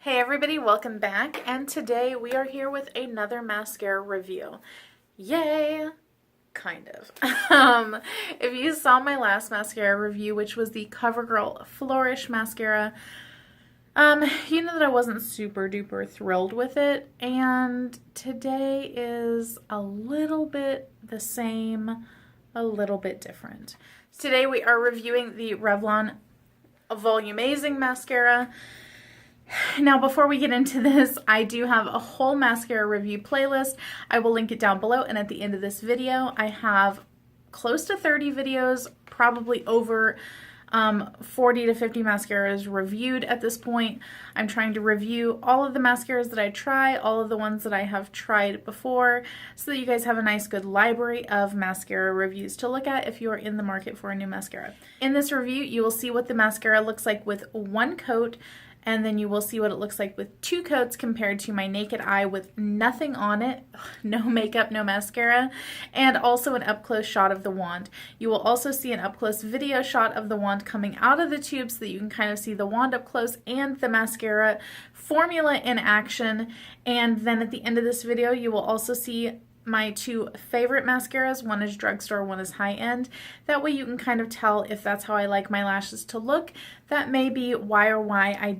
Hey everybody, welcome back, and today we are here with another mascara review. Yay! Kind of. If you saw my last mascara review, which was the CoverGirl Flourish mascara, you know that I wasn't super duper thrilled with it, and today is a little bit the same, a little bit different. Today we are reviewing the Revlon Volumazing mascara. Now, before we get into this, I do have a whole mascara review playlist. I will link it down below, and at the end of this video, I have close to 30 videos, probably over 40 to 50 mascaras reviewed at this point. I'm trying to review all of the mascaras that I try, all of the ones that I have tried before, so that you guys have a nice good library of mascara reviews to look at if you are in the market for a new mascara. In this review, you will see what the mascara looks like with one coat, and then you will see what it looks like with two coats compared to my naked eye with nothing on it, no makeup, no mascara, and also an up-close shot of the wand. You will also see an up-close video shot of the wand coming out of the tube so that you can kind of see the wand up close and the mascara formula in action. And then at the end of this video, you will also see my two favorite mascaras. One is drugstore, one is high-end. That way you can kind of tell if that's how I like my lashes to look. That may be that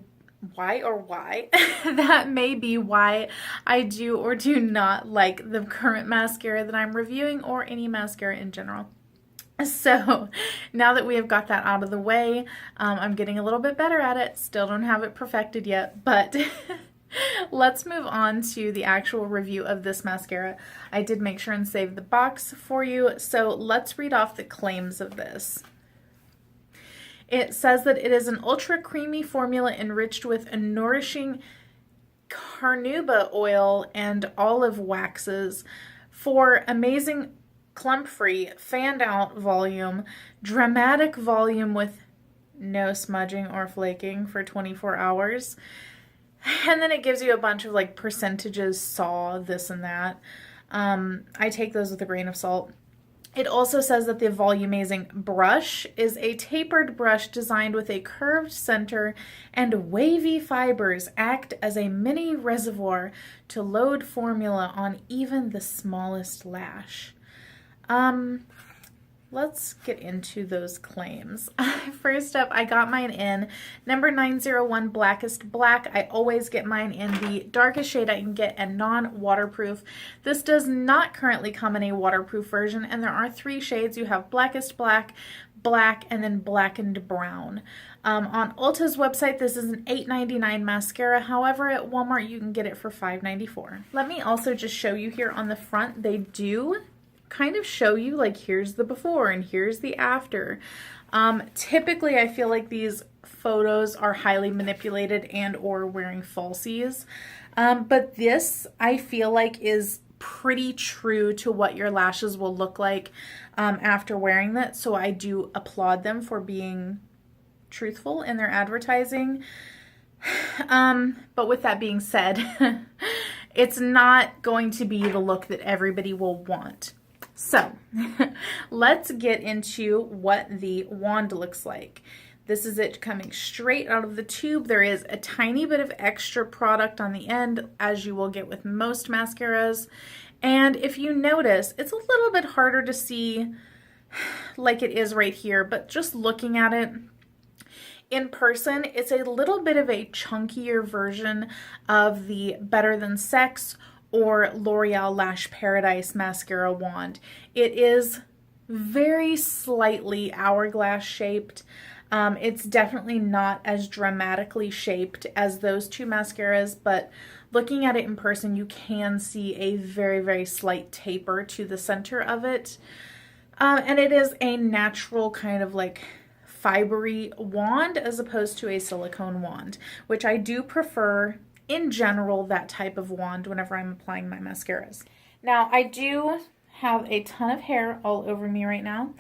may be why I do or do not like the current mascara that I'm reviewing, or any mascara in general. So now that we have got that out of the way, I'm getting a little bit better at it. Still don't have it perfected yet, but let's move on to the actual review of this mascara. I did make sure and save the box for you, so let's read off the claims of this. It says that it is an ultra creamy formula enriched with a nourishing carnauba oil and olive waxes for amazing clump-free, fanned-out volume, dramatic volume with no smudging or flaking for 24 hours. And then it gives you a bunch of like percentages, saw, this and that. I take those with a grain of salt. It also says that the Volumazing brush is a tapered brush designed with a curved center, and wavy fibers act as a mini reservoir to load formula on even the smallest lash. Let's get into those claims. First up, I got mine in number 901 Blackest Black. I always get mine in the darkest shade I can get and non-waterproof. This does not currently come in a waterproof version, and there are three shades. You have Blackest Black, Black, and then Blackened Brown. On Ulta's website, this is an $8.99 mascara. However, at Walmart, you can get it for $5.94. Let me also just show you here on the front, they do kind of show you like here's the before and here's the after. Typically I feel like these photos are highly manipulated and or wearing falsies, but this I feel like is pretty true to what your lashes will look like after wearing that, so I do applaud them for being truthful in their advertising. But with that being said, it's not going to be the look that everybody will want. So let's get into what the wand looks like. This is it coming straight out of the tube. There is a tiny bit of extra product on the end, as you will get with most mascaras. And if you notice, it's a little bit harder to see like it is right here, but just looking at it in person, it's a little bit of a chunkier version of the Better Than Sex or L'Oreal Lash Paradise mascara wand. It is very slightly hourglass shaped. It's definitely not as dramatically shaped as those two mascaras, but looking at it in person, you can see a very, very slight taper to the center of it. And it is a natural kind of like fibery wand as opposed to a silicone wand, which I do prefer in general, that type of wand whenever I'm applying my mascaras. Now, I do have a ton of hair all over me right now,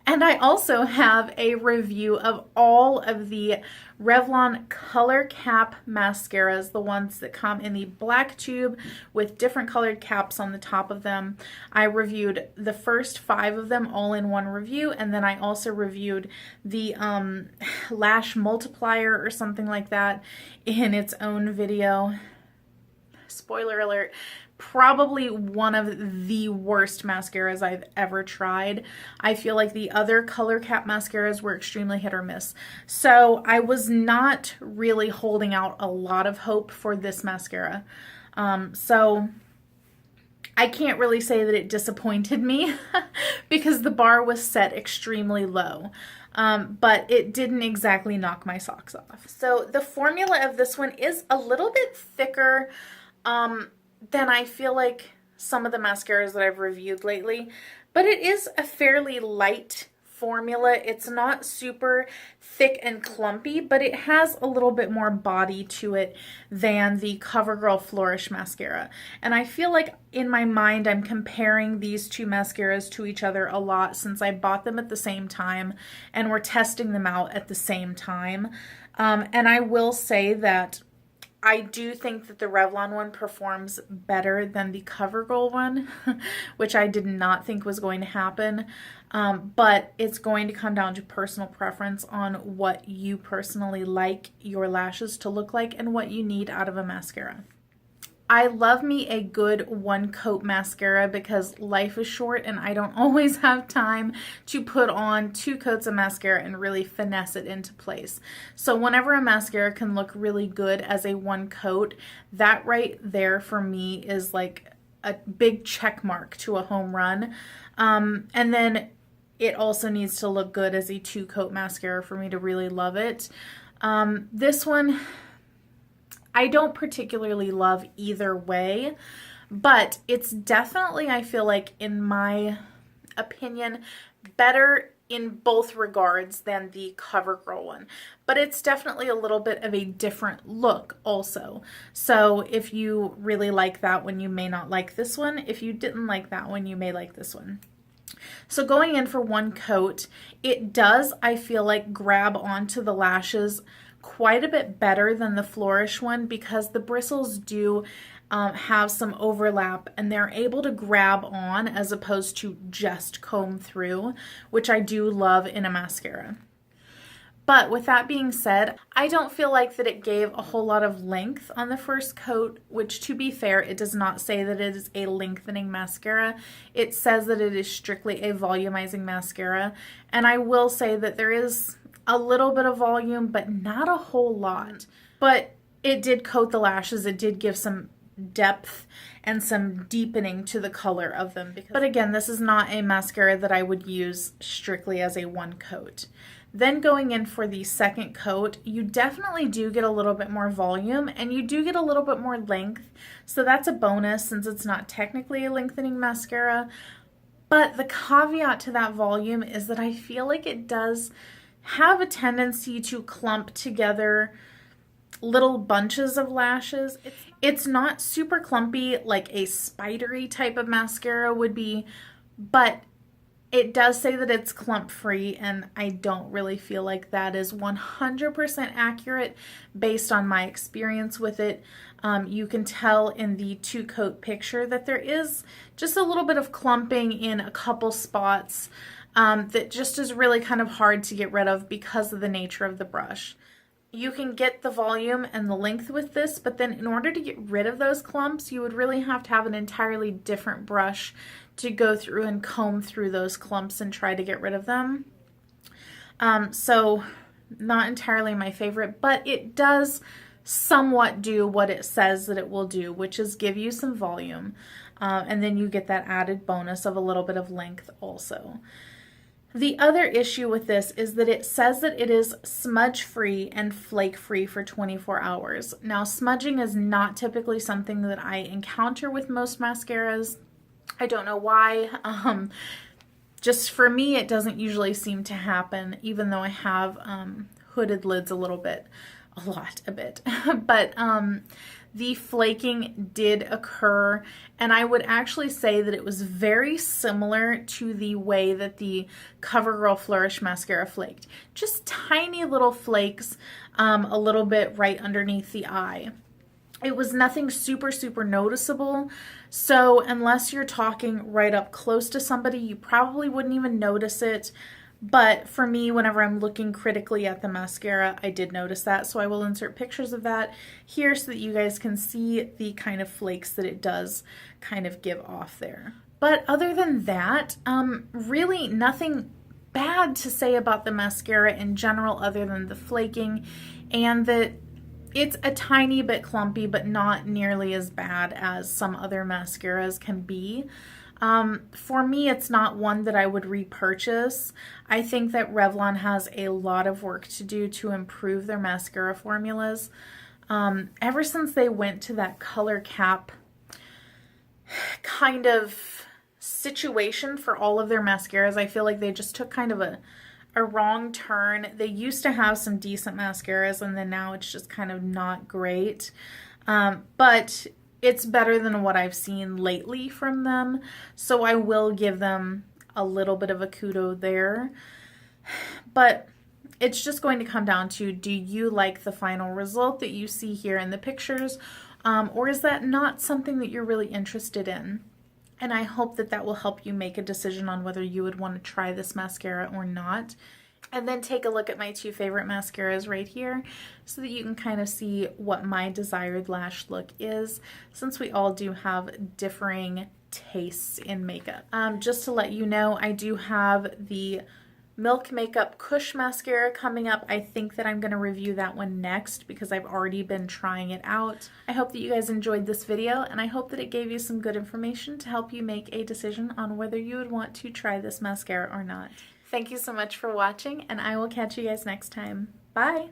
And I also have a review of all of the Revlon Color Cap mascaras, the ones that come in the black tube with different colored caps on the top of them. I reviewed the first 5 of them all in one review, and then I also reviewed the lash multiplier or something like that in its own video. Spoiler alert, probably one of the worst mascaras I've ever tried. I feel like the other color cap mascaras were extremely hit or miss. So I was not really holding out a lot of hope for this mascara. So I can't really say that it disappointed me because the bar was set extremely low. But it didn't exactly knock my socks off. So the formula of this one is a little bit thicker than I feel like some of the mascaras that I've reviewed lately, but it is a fairly light formula. It's not super thick and clumpy, but it has a little bit more body to it than the CoverGirl Flourish mascara. And I feel like in my mind I'm comparing these two mascaras to each other a lot since I bought them at the same time and we're testing them out at the same time. And I will say that I do think that the Revlon one performs better than the CoverGirl one, which I did not think was going to happen. But it's going to come down to personal preference on what you personally like your lashes to look like and what you need out of a mascara. I love me a good one coat mascara because life is short and I don't always have time to put on 2 coats of mascara and really finesse it into place. So whenever a mascara can look really good as a one coat, that right there for me is like a big check mark to a home run. And then it also needs to look good as a 2 coat mascara for me to really love it. This one, I don't particularly love either way, but it's definitely, I feel like, in my opinion, better in both regards than the CoverGirl one. But it's definitely a little bit of a different look also. So if you really like that one, you may not like this one. If you didn't like that one, you may like this one. So going in for one coat, it does, I feel like, grab onto the lashes quite a bit better than the Flourish one because the bristles do have some overlap and they're able to grab on as opposed to just comb through, which I do love in a mascara. But with that being said, I don't feel like that it gave a whole lot of length on the first coat, which, to be fair, it does not say that it is a lengthening mascara. It says that it is strictly a volumizing mascara. And I will say that there is a little bit of volume, but not a whole lot. But it did coat the lashes. It did give some depth and some deepening to the color of them. But again, this is not a mascara that I would use strictly as a one coat. Then going in for the second coat, you definitely do get a little bit more volume and you do get a little bit more length. So that's a bonus since it's not technically a lengthening mascara. But the caveat to that volume is that I feel like it does have a tendency to clump together little bunches of lashes. It's not super clumpy like a spidery type of mascara would be, but it does say that it's clump free, and I don't really feel like that is 100% accurate based on my experience with it. You can tell in the 2 coat picture that there is just a little bit of clumping in a couple spots that just is really kind of hard to get rid of because of the nature of the brush. You can get the volume and the length with this, but then in order to get rid of those clumps, you would really have to have an entirely different brush to go through and comb through those clumps and try to get rid of them. So not entirely my favorite, but it does somewhat do what it says that it will do, which is give you some volume. And then you get that added bonus of a little bit of length also. The other issue with this is that it says that it is smudge free and flake free for 24 hours. Now, smudging is not typically something that I encounter with most mascaras. I don't know why. Just for me, it doesn't usually seem to happen, even though I have hooded lids a bit. But the flaking did occur, and I would actually say that it was very similar to the way that the CoverGirl Flourish mascara flaked. Just tiny little flakes, a little bit right underneath the eye. It was nothing super, super noticeable. So unless you're talking right up close to somebody, you probably wouldn't even notice it. But for me, whenever I'm looking critically at the mascara, I did notice that. So I will insert pictures of that here so that you guys can see the kind of flakes that it does kind of give off there. But other than that, really nothing bad to say about the mascara in general other than the flaking, and that it's a tiny bit clumpy, but not nearly as bad as some other mascaras can be. For me, it's not one that I would repurchase. I think that Revlon has a lot of work to do to improve their mascara formulas. Ever since they went to that color cap kind of situation for all of their mascaras, I feel like they just took kind of a wrong turn. They used to have some decent mascaras, and then now it's just kind of not great. But it's better than what I've seen lately from them, so I will give them a little bit of a kudo there. But it's just going to come down to, do you like the final result that you see here in the pictures, or is that not something that you're really interested in? And I hope that that will help you make a decision on whether you would want to try this mascara or not. And then take a look at my two favorite mascaras right here so that you can kind of see what my desired lash look is, since we all do have differing tastes in makeup. Just to let you know, I do have the Milk Makeup Kush mascara coming up. I think that I'm going to review that one next because I've already been trying it out. I hope that you guys enjoyed this video, and I hope that it gave you some good information to help you make a decision on whether you would want to try this mascara or not. Thank you so much for watching, and I will catch you guys next time. Bye!